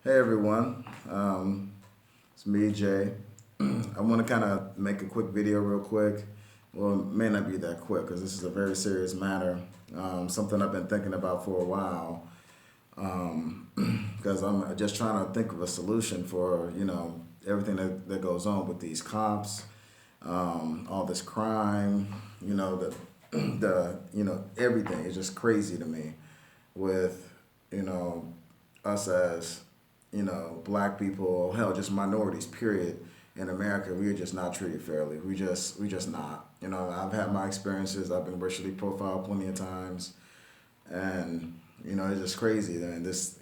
Hey everyone, it's me, Jay. I want to kind of make a quick video real quick. Well, it may not be that quick because this is a very serious matter. Something I've been thinking about for a while. Because I'm just trying to think of a solution for, everything that goes on with these cops, all this crime, everything is just crazy to me with, you know, us as black people, hell, just minorities, period. In America, we are just not treated fairly. We just not. I've had my experiences. I've been racially profiled plenty of times, and it's just crazy. And this,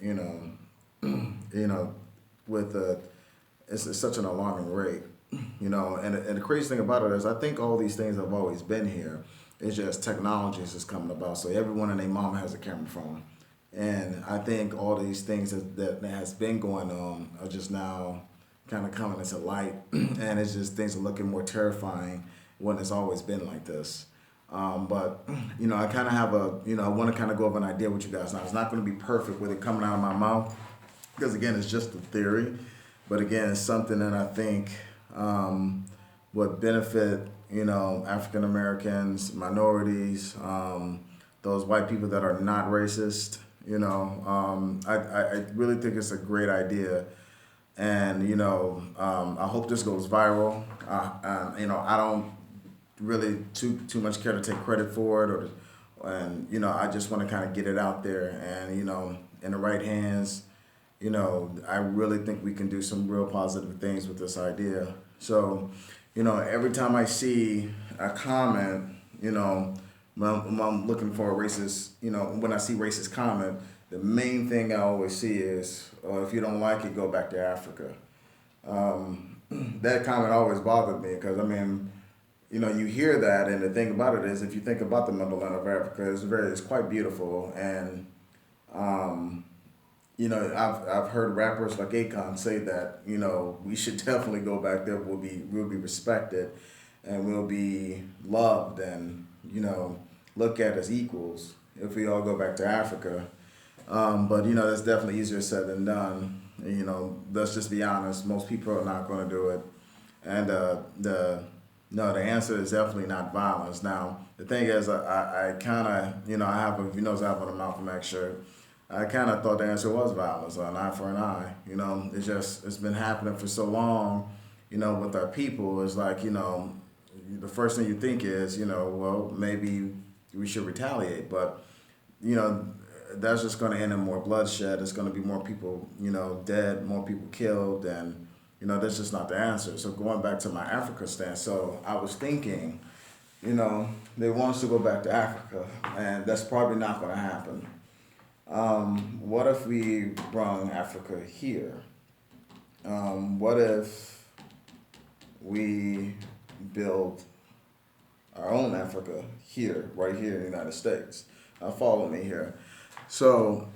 with it's such an alarming rate. And the crazy thing about it is, I think all these things have always been here. It's just technology is just coming about. So everyone and their mama has a camera phone. And I think all these things that has been going on are just now kind of coming into light, and it's just things are looking more terrifying when it's always been like this. But I kind of have I want to kind of go over an idea with you guys now. It's not going to be perfect with it coming out of my mouth because again, it's just a theory, but again, it's something that I think would benefit African Americans, minorities, those white people that are not racist. I really think it's a great idea, and I hope this goes viral. I don't really too much care to take credit for it, and I just want to kind of get it out there, and in the right hands, I really think we can do some real positive things with this idea. So, every time I see a comment, when I'm looking for a racist, when I see racist comment, the main thing I always see is, if you don't like it, go back to Africa. That comment always bothered me because, I mean, you hear that, and the thing about it is, if you think about the motherland of Africa, it's quite beautiful, and um, I've heard rappers like Akon say that we should definitely go back there. We'll be respected, and we'll be loved, and look at as equals if we all go back to Africa. But that's definitely easier said than done. Let's just be honest. Most people are not going to do it, and the no, the answer is definitely not violence. Now, the thing is, I kind of, I have a, I have on a Malcolm X shirt. I kind of thought the answer was violence, an eye for an eye. It's been happening for so long, with our people. It's like, the first thing you think is, well, maybe we should retaliate. But, you know, that's just going to end in more bloodshed. It's going to be more people, dead, more people killed. And, that's just not the answer. So going back to my Africa stance, so I was thinking, they want us to go back to Africa, and that's probably not going to happen. What if we brought Africa here? What if we build our own Africa here, right here in the United States? Now follow me here. So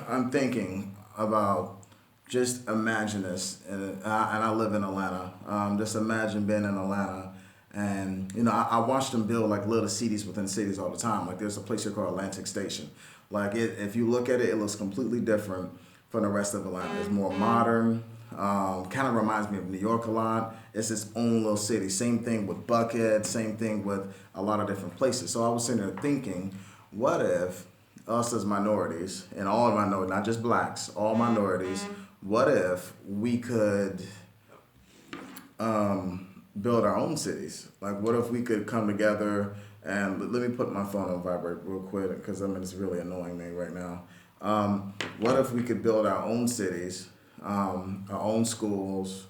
I'm thinking about, just imagine this, and I live in Atlanta. Just imagine being in Atlanta, and I watch them build like little cities within cities all the time. Like there's a place here called Atlantic Station. Like if you look at it, it looks completely different from the rest of Atlanta. It's more modern. Kind of reminds me of New York a lot. It's its own little city. Same thing with Buckhead. Same thing with a lot of different places. So I was sitting there thinking, what if us as minorities, and all minorities, not just blacks, all minorities, what if we could build our own cities? Like, what if we could come together and let me put my phone on vibrate real quick because it's really annoying me right now. What if we could build our own cities, our own schools,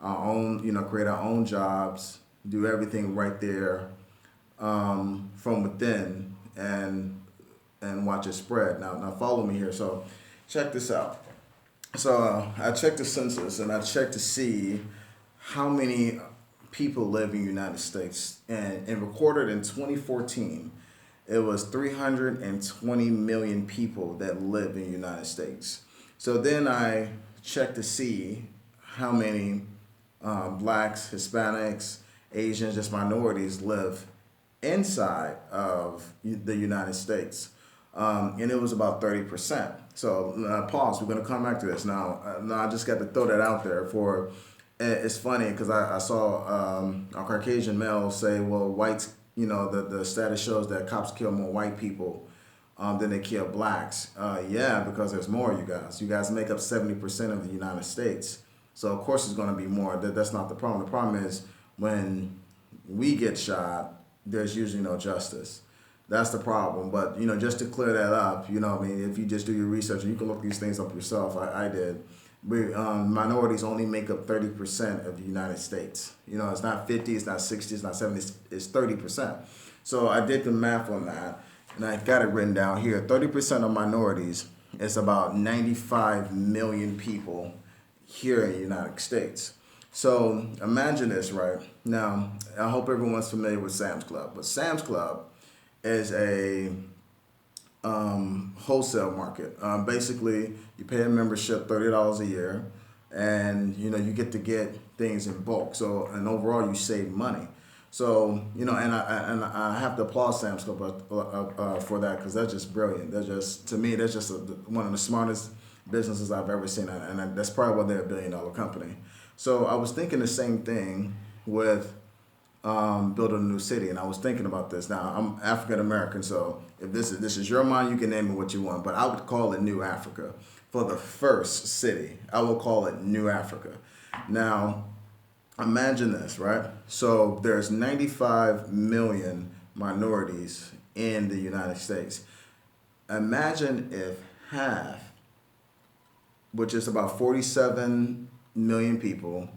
our own, create our own jobs, do everything right there from within, and watch it spread. Now follow me here. So check this out. So I checked the census and I checked to see how many people live in the United States. And recorded in 2014, it was 320 million people that live in the United States. So then I checked to see how many blacks, Hispanics, Asians, just minorities live inside of the United States. And it was about 30%. So pause. We're gonna come back to this now. Now I just got to throw that out there for. It's funny because I saw a Caucasian male say, "Well, whites, the status shows that cops kill more white people than they kill blacks." Yeah, because there's more. You guys. You guys make up 70% of the United States. So of course it's going to be more. That's not the problem. The problem is when we get shot, there's usually no justice. That's the problem. But just to clear that up, I mean, if you just do your research, and you can look these things up yourself. I did. Minorities only make up 30% of the United States. It's not 50, it's not 60, it's not 70, it's 30%. So I did the math on that, and I got it written down here. 30% of minorities is about 95 million people here in the United States. So imagine this, right? Now, I hope everyone's familiar with Sam's Club, but Sam's Club is a wholesale market. Basically, you pay a membership $30 a year, and you get things in bulk. So and overall, you save money. So and I have to applaud Sam's Club for that, because that's just brilliant. That's just, to me, that's just one of the smartest businesses I've ever seen, and that's probably why they're $1 billion company. So I was thinking the same thing with building a new city, and I was thinking about this. Now I'm African American, so if this is your mind, you can name it what you want, but I would call it New Africa for the first city. I will call it New Africa. Now imagine this, right? So there's 95 million minorities in the United States. Imagine if half, which is about 47 million people,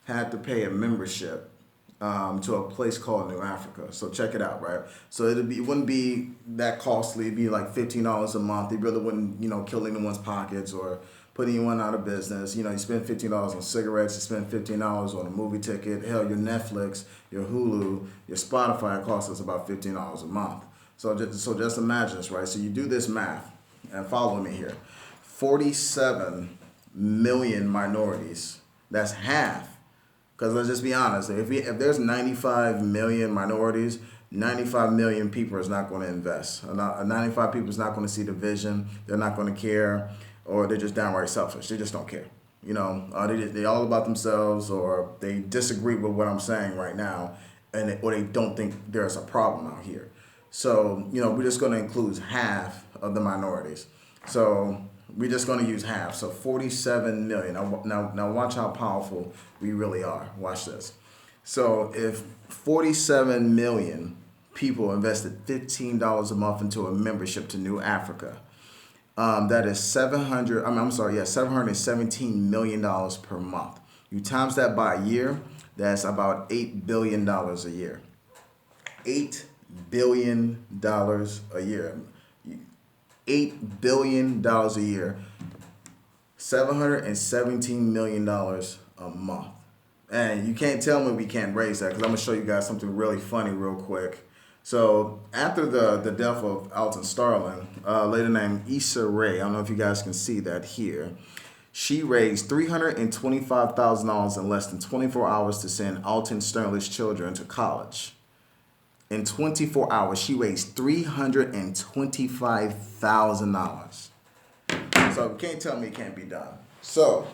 had to pay a membership to a place called New Africa. So check it out, right? So it wouldn't be that costly. It'd be like $15 a month. It really wouldn't, kill anyone's pockets or put anyone out of business. You spend $15 on cigarettes, you spend $15 on a movie ticket. Hell, your Netflix, your Hulu, your Spotify costs us about $15 a month. So just imagine this, right? So you do this math and follow me here. 47 million minorities. That's half. Because let's just be honest, if there's 95 million minorities, 95 million people is not going to invest. 95 people is not going to see the vision. They're not going to care, or they're just downright selfish. They just don't care. They all about themselves, or they disagree with what I'm saying right now, or they don't think there's a problem out here. So we're just going to include half of the minorities. So we're just going to use half. So 47 million. Now watch how powerful we really are. Watch this. So if 47 million people invested $15 a month into a membership to New Africa, that is $717 million per month. You times that by a year, that's about $8 billion a year. $8 billion a year. $8 billion a year, $717 million a month. And you can't tell me we can't raise that, because I'm going to show you guys something really funny real quick. So after the death of Alton Sterling, a lady named Issa Rae, I don't know if you guys can see that here, she raised $325,000 in less than 24 hours to send Alton Sterling's children to college. In 24 hours, she raised $325,000. So you can't tell me it can't be done. So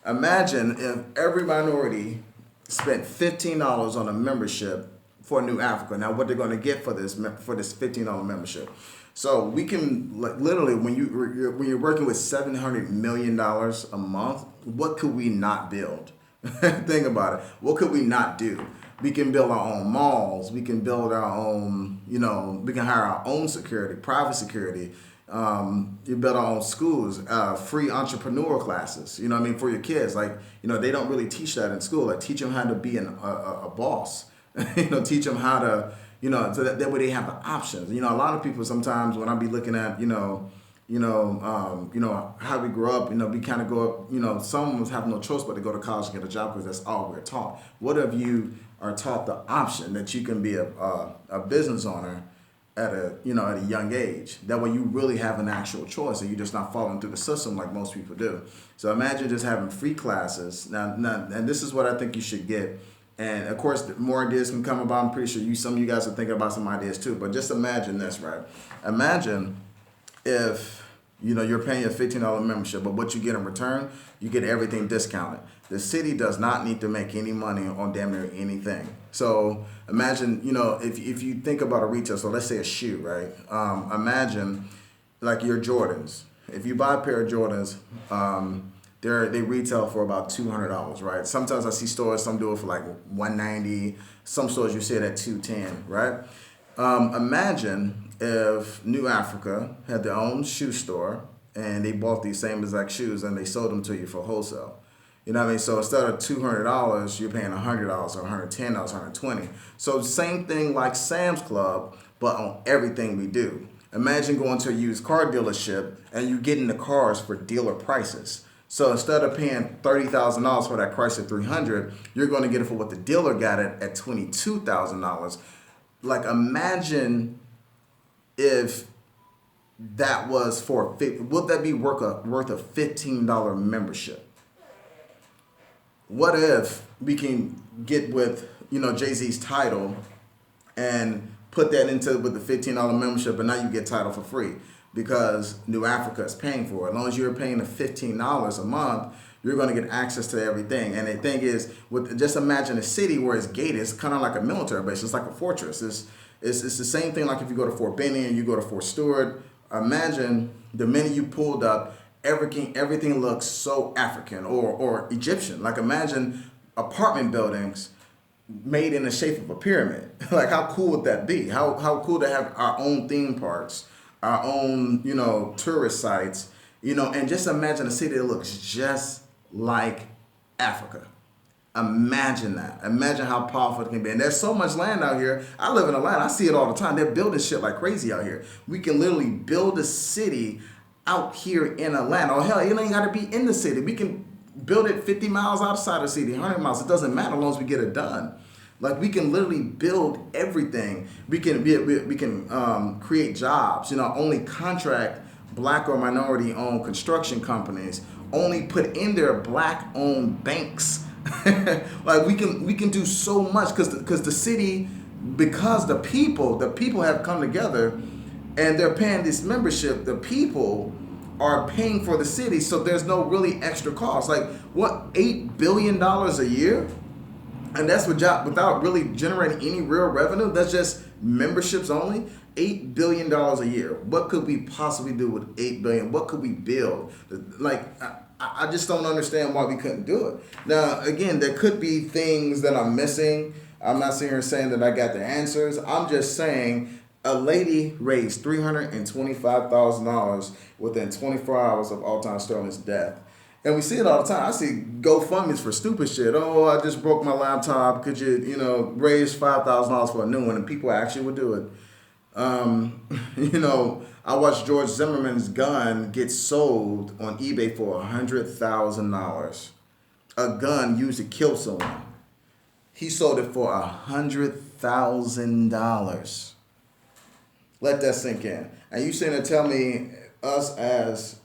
imagine if every minority spent $15 on a membership for New Africa. Now, what they're going to get for this $15 membership. So we can literally, when you're working with $700 million a month, what could we not build? Think about it. What could we not do? We can build our own malls. We can build our own, we can hire our own security, private security. You build our own schools, free entrepreneur classes, for your kids. They don't really teach that in school. Teach them how to be a boss. Teach them how to, so that way they have the options. A lot of people sometimes, when I be looking at, how we grow up, we kind of go up, some of us have no choice but to go to college and get a job, because that's all we're taught. What if you are taught the option that you can be a business owner at a young age? That way you really have an actual choice, and you're just not following through the system like most people do. So imagine just having free classes. Now, and this is what I think you should get. And of course, more ideas can come about. I'm pretty sure some of you guys are thinking about some ideas too. But just imagine this, right? Imagine if You know, you're paying a $15 membership, but what you get in return, you get everything discounted. The city does not need to make any money on damn near anything. So imagine, you know, if you think about a retail, so let's say a shoe, right? Imagine like your Jordans. If you buy a pair of Jordans, they retail for about $200, right? Sometimes I see stores, some do it for like 190. Some stores you see it at 210, right? Imagine if New Africa had their own shoe store and they bought these same exact shoes and they sold them to you for wholesale. You know what I mean? So instead of $200, you're paying $100 or $110, $120. So same thing like Sam's Club, but on everything we do. Imagine going to a used car dealership and you getting the cars for dealer prices. So instead of paying $30,000 for that Chrysler 300, you're going to get it for what the dealer got it at $22,000. Like imagine if that was would that be worth a $15 membership? What if we can get with, you know, Jay-Z's title and put that into with the $15 membership, and now you get title for free because New Africa is paying for it. As long as you're paying the $15 a month, you're going to get access to everything. And the thing is, just imagine a city where it's gated. It's kind of like a military base. It's like a fortress. It's the same thing like if you go to Fort Benning and you go to Fort Stewart. Imagine the minute you pulled up, everything looks so African or Egyptian. Like imagine apartment buildings made in the shape of a pyramid. Like how cool would that be? How cool to have our own theme parks, our own, you know, tourist sites, you know, and just imagine a city that looks just like Africa. Imagine that. Imagine how powerful it can be. And there's so much land out here. I live in Atlanta. I see it all the time. They're building shit like crazy out here. We can literally build a city out here in Atlanta. Oh, hell, it ain't got to be in the city. We can build it 50 miles outside the city, 100 miles. It doesn't matter as long as we get it done. Like we can literally build everything. We can create jobs. You know, only contract black or minority owned construction companies. Only put in there black owned banks. Like we can do so much because the city, because the people have come together and they're paying this membership. The people are paying for the city, so there's no really extra cost. Like what, $8 billion a year, and that's without really generating any real revenue. That's just memberships only. $8 billion a year. What could we possibly do with $8 billion? What could we build? Like I just don't understand why we couldn't do it. Now, again, there could be things that I'm missing. I'm not sitting here saying that I got the answers. I'm just saying a lady raised $325,000 within 24 hours of Alton Sterling's death. And we see it all the time. I see GoFundMe's for stupid shit. Oh, I just broke my laptop. Could you raise $5,000 for a new one? And people actually would do it. I watched George Zimmerman's gun get sold on eBay for $100,000. A gun used to kill someone. He sold it for $100,000. Let that sink in. And you sitting there tell me us as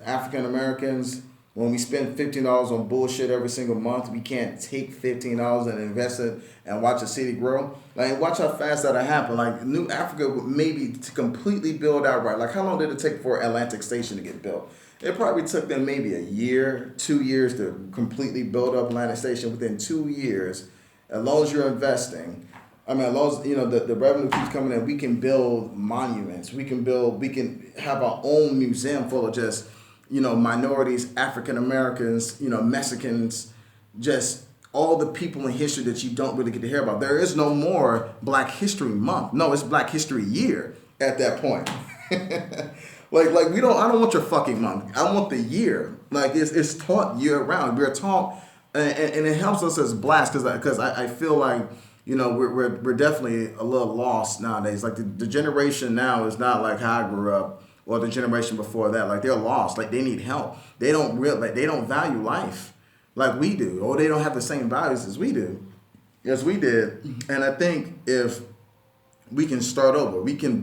African Americans, when we spend $15 on bullshit every single month, we can't take $15 and invest it and watch a city grow. Like, watch how fast that'll happen. Like, New Africa, maybe to completely build out right. Like, how long did it take for Atlantic Station to get built? It probably took them maybe a year, 2 years to completely build up Atlantic Station. Within 2 years, as long as you're investing, as long as, the revenue keeps coming in, we can build monuments. We can have our own museum full of just, minorities, African Americans, Mexicans, just all the people in history that you don't really get to hear about. There is no more Black History Month. No, it's Black History Year at that point. I don't want your fucking month. I want the year. Like, it's taught year round. We're taught, and it helps us as Blacks because I feel like, we're definitely a little lost nowadays. Like the generation now is not like how I grew up or the generation before that. Like, they're lost. Like, they need help. They don't they don't value life like we do, or they don't have the same values as we did. And I think if we can start over, we can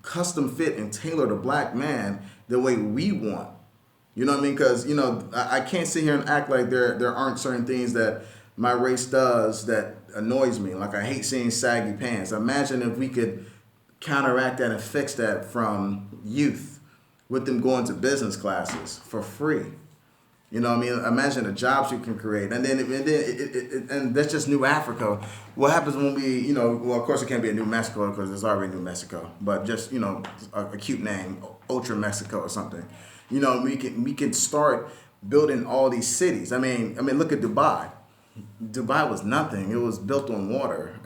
custom fit and tailor the Black man the way we want. You know what I mean? Because, I can't sit here and act like there aren't certain things that my race does that annoys me. Like, I hate seeing saggy pants. Imagine if we could counteract that and fix that from youth, with them going to business classes for free. You know what I mean? Imagine the jobs you can create. And that's just New Africa. What happens when we, well, of course it can't be a New Mexico because there's already New Mexico, but just, a cute name, Ultra Mexico or something. We can start building all these cities. Look at Dubai. Dubai was nothing. It was built on water.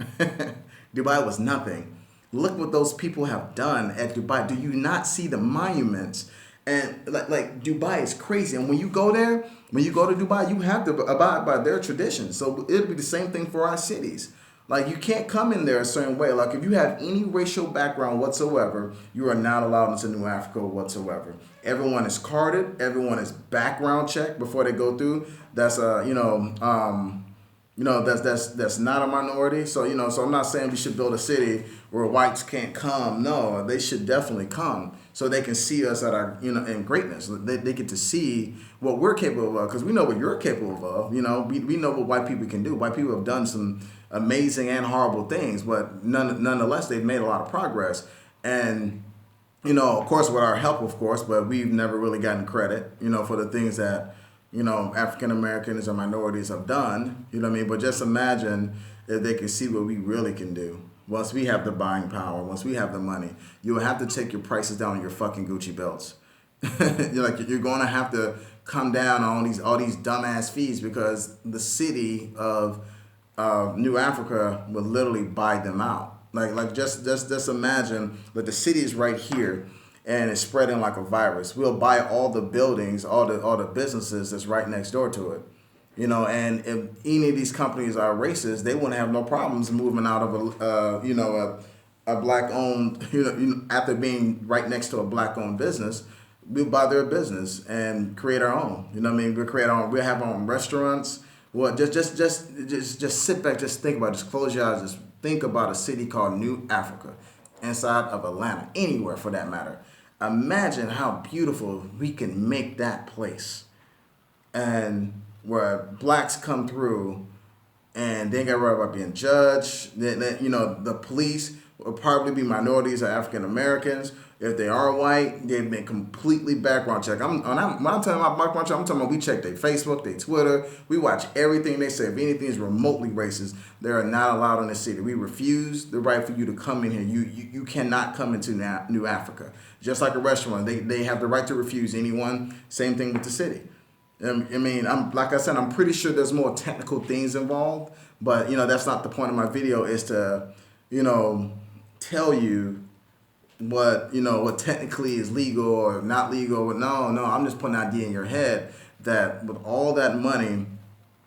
Dubai was nothing. Look what those people have done at Dubai. Do you not see the monuments? And like Dubai is crazy. And when you go there, when you go to Dubai, you have to abide by their traditions. So it'll be the same thing for our cities. Like you can't come in there a certain way. Like if you have any racial background whatsoever, you are not allowed into New Africa whatsoever. Everyone is carded. Everyone is background checked before they go through. That's that's not a minority. So I'm not saying we should build a city where whites can't come. No, they should definitely come so they can see us at our, in greatness. They get to see what we're capable of because we know what you're capable of. We know what white people can do. White people have done some amazing and horrible things, but nonetheless, they've made a lot of progress. And, of course, with our help, of course, but we've never really gotten credit, for the things that, African Americans or minorities have done, But just imagine if they can see what we really can do. Once we have the buying power, once we have the money, you will have to take your prices down on your fucking Gucci belts. You're going to have to come down on all these dumbass fees because the city of New Africa will literally buy them out. Just imagine that the city is right here and it's spreading like a virus. We'll buy all the buildings, all the businesses that's right next door to it. And if any of these companies are racist, they wouldn't have no problems moving out of a black owned, after being right next to a black owned business, we'll buy their business and create our own. We'll create our own, we'll have our own restaurants. Well, just sit back, just think about it. Just close your eyes, just think about a city called New Africa inside of Atlanta, anywhere for that matter. Imagine how beautiful we can make that place. And where blacks come through and they ain't got to worry about being judged. The police will probably be minorities or African Americans. If they are white, they've been completely background checked. When I'm talking about background check, I'm talking about we check their Facebook, their Twitter. We watch everything they say. If anything is remotely racist, they are not allowed in the city. We refuse the right for you to come in here. You cannot come into New Africa. Just like a restaurant, they have the right to refuse anyone. Same thing with the city. I'm pretty sure there's more technical things involved, but that's not the point of my video. Is to, tell you what technically is legal or not legal. No, I'm just putting an idea in your head that with all that money,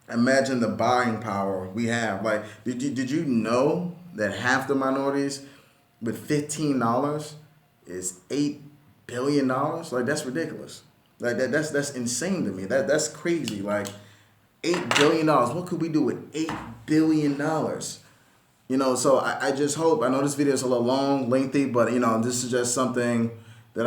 imagine the buying power we have. Like, did you know that half the minorities with $15 is $8 billion? Like, that's ridiculous. Like that's insane to me. That's crazy. Like $8 billion. What could we do with $8 billion? So I just hope, I know this video is a little long, lengthy, but this is just something that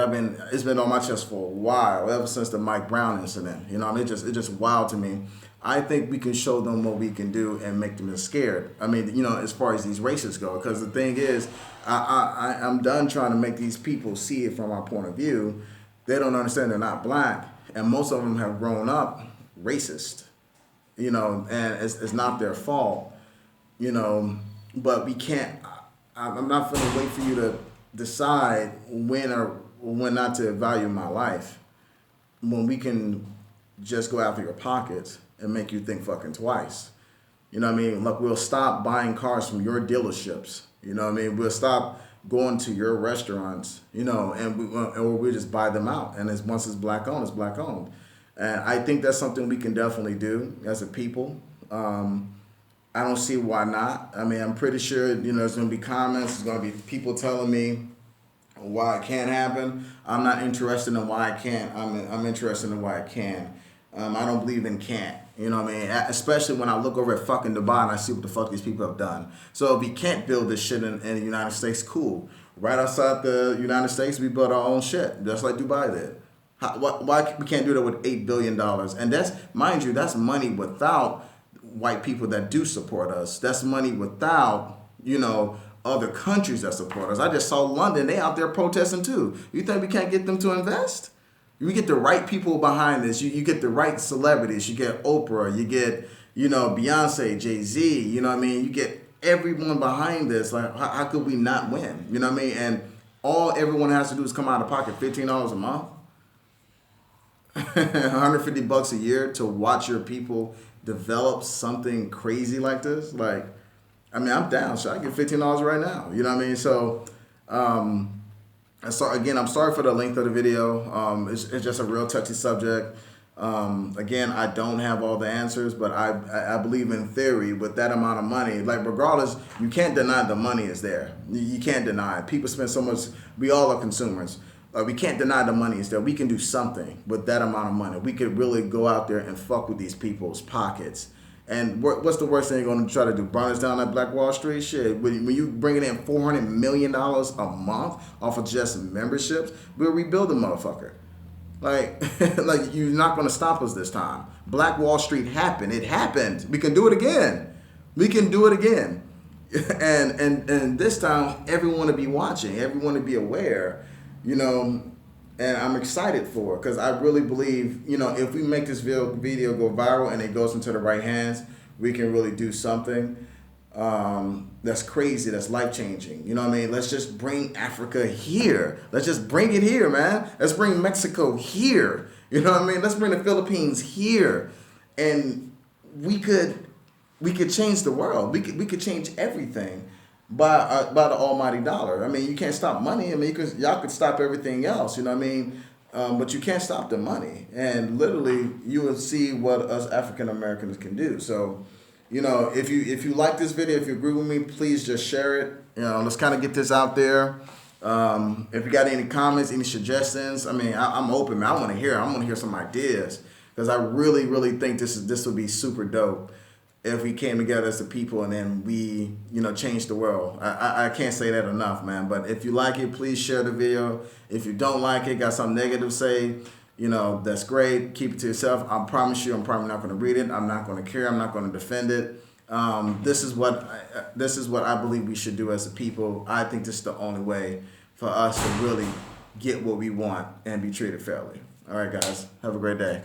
it's been on my chest for a while, ever since the Mike Brown incident. It's just wild to me. I think we can show them what we can do and make them scared. As far as these racists go, because the thing is, I'm done trying to make these people see it from our point of view. They don't understand they're not black, and most of them have grown up racist, and it's not their fault, but we can't, I'm not going to wait for you to decide when or when not to value my life, when we can just go after your pockets and make you think fucking twice. Look, we'll stop buying cars from your dealerships, we'll stop going to your restaurants, and we'll just buy them out. And once it's black owned, it's black owned. And I think that's something we can definitely do as a people. I don't see why not. I'm pretty sure, there's going to be comments. There's going to be people telling me why it can't happen. I'm not interested in why it can't. I'm interested in why it can. I don't believe in can't. Especially when I look over at fucking Dubai and I see what the fuck these people have done. So if we can't build this shit in the United States, cool. Right outside the United States, we build our own shit, just like Dubai did. Why we can't do that with $8 billion? And that's, mind you, that's money without white people that do support us. That's money without, other countries that support us. I just saw London, they out there protesting too. You think we can't get them to invest? You get the right people behind this. You get the right celebrities. You get Oprah. You get, Beyonce, Jay-Z. You know what I mean? You get everyone behind this. Like, how could we not win? You know what I mean? And all everyone has to do is come out of pocket $15 a month, $150 a year to watch your people develop something crazy like this. Like, I mean, I'm down. So I get $15 right now. You know what I mean? So, again, I'm sorry for the length of the video. It's just a real touchy subject. Again, I don't have all the answers, but I believe in theory with that amount of money, like regardless, you can't deny the money is there. You can't deny it. People spend so much. We all are consumers. We can't deny the money is there. We can do something with that amount of money. We could really go out there and fuck with these people's pockets. And what's the worst thing you're going to try to do? Burn us down at Black Wall Street? Shit. When you bringing in $400 million a month off of just memberships, we'll rebuild the motherfucker. Like, like you're not going to stop us this time. Black Wall Street happened. It happened. We can do it again. We can do it again. And this time, everyone to be watching, everyone to be aware, and I'm excited for it because I really believe, if we make this video go viral and it goes into the right hands, we can really do something that's crazy, that's life-changing. You know what I mean? Let's just bring Africa here. Let's just bring it here, man. Let's bring Mexico here. You know what I mean? Let's bring the Philippines here. And we could change the world. We could change everything by the almighty dollar. I mean, you can't stop money. I mean, y'all could stop everything else, you know what I mean? But you can't stop the money. And literally, you will see what us African Americans can do. So, if you like this video, if you agree with me, please just share it. Let's kind of get this out there. If you got any comments, any suggestions, I mean, I'm open, man. I want to hear some ideas because I really, really think this would be super dope if we came together as a people and then we, change the world. I can't say that enough, man. But if you like it, please share the video. If you don't like it, got something negative to say, that's great. Keep it to yourself. I promise you, I'm probably not going to read it. I'm not going to care. I'm not going to defend it. This is what I believe we should do as a people. I think this is the only way for us to really get what we want and be treated fairly. All right, guys. Have a great day.